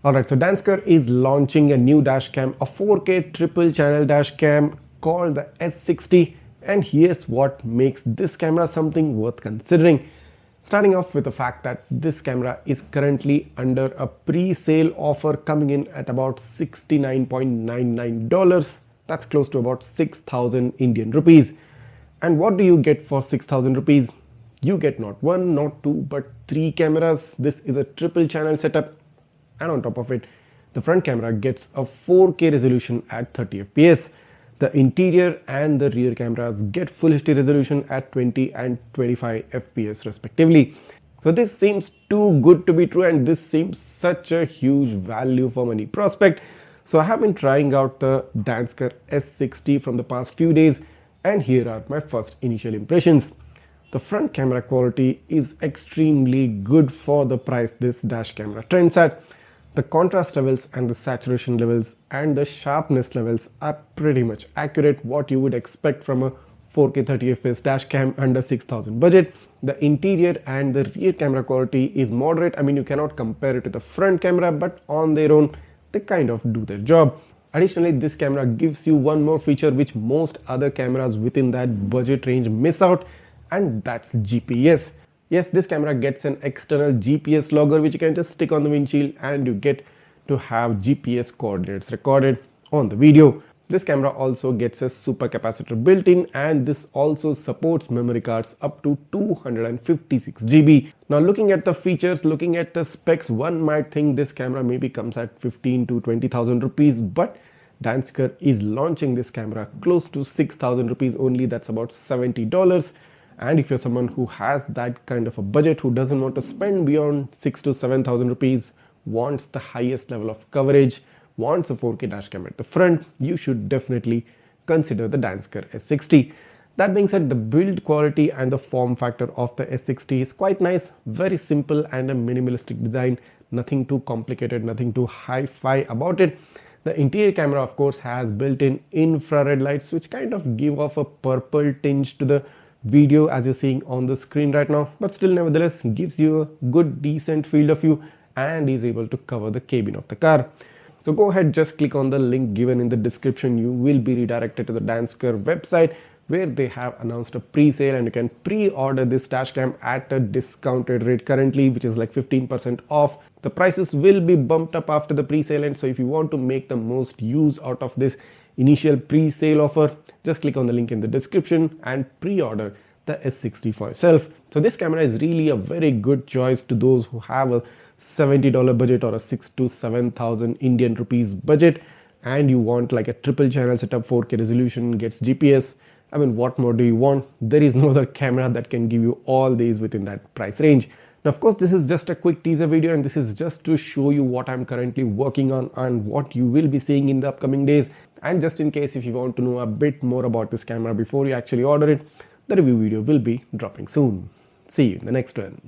Alright, so Dansker is launching a new dashcam, a 4K triple channel dashcam called the S60, and here's what makes this camera something worth considering. Starting off with the fact that this camera is currently under a pre-sale offer coming in at about $69.99. That's close to about 6,000 Indian rupees. And what do you get for 6,000 rupees? You get not one, not two, but three cameras. This is a triple channel setup. And on top of it, the front camera gets a 4K resolution at 30 fps. The interior and the rear cameras get full HD resolution at 20 and 25 fps respectively. So this seems too good to be true, and this seems such a huge value for money prospect. So I have been trying out the Dansker S60 from the past few days, and here are my first initial impressions. The front camera quality is extremely good for the price this dash camera trends at. The contrast levels and the saturation levels and the sharpness levels are pretty much accurate, what you would expect from a 4K 30 fps dash cam under 6,000 budget. The interior and the rear camera quality is moderate. I mean, you cannot compare it to the front camera, but on their own they kind of do their job. Additionally, this camera gives you one more feature which most other cameras within that budget range miss out, and that's GPS. Yes, this camera gets an external GPS logger which you can just stick on the windshield, and you get to have GPS coordinates recorded on the video. This camera also gets a super capacitor built in, and this also supports memory cards up to 256 GB. Now looking at the features, looking at the specs, one might think this camera maybe comes at 15 to 20,000 rupees, but Dansker is launching this camera close to 6,000 rupees only. That's about $70. And if you're someone who has that kind of a budget, who doesn't want to spend beyond 6,000 to 7,000 rupees, wants the highest level of coverage, wants a 4K dashcam at the front, you should definitely consider the Dansker S60. That being said, the build quality and the form factor of the S60 is quite nice, very simple and a minimalistic design, nothing too complicated, nothing too hi-fi about it. The interior camera of course has built-in infrared lights which kind of give off a purple tinge to the video as you're seeing on the screen right now, but still nevertheless gives you a good decent field of view and is able to cover the cabin of the car. So go ahead, just click on the link given in the description. You will be redirected to the Dansker website where they have announced a pre-sale, and you can pre-order this dashcam at a discounted rate currently, which is like 15% off. The prices will be bumped up after the pre-sale, and so if you want to make the most use out of this initial pre-sale offer, just click on the link in the description and pre-order the S60 for yourself. So this camera is really a very good choice to those who have a $70 budget or a 6,000 to 7,000 Indian rupees budget, and you want like a triple channel setup, 4K resolution, gets GPS. I mean, what more do you want? There is no other camera that can give you all these within that price range. Now, of course, this is just a quick teaser video, and this is just to show you what I'm currently working on and what you will be seeing in the upcoming days. And just in case if you want to know a bit more about this camera before you actually order it, the review video will be dropping soon. See you in the next one.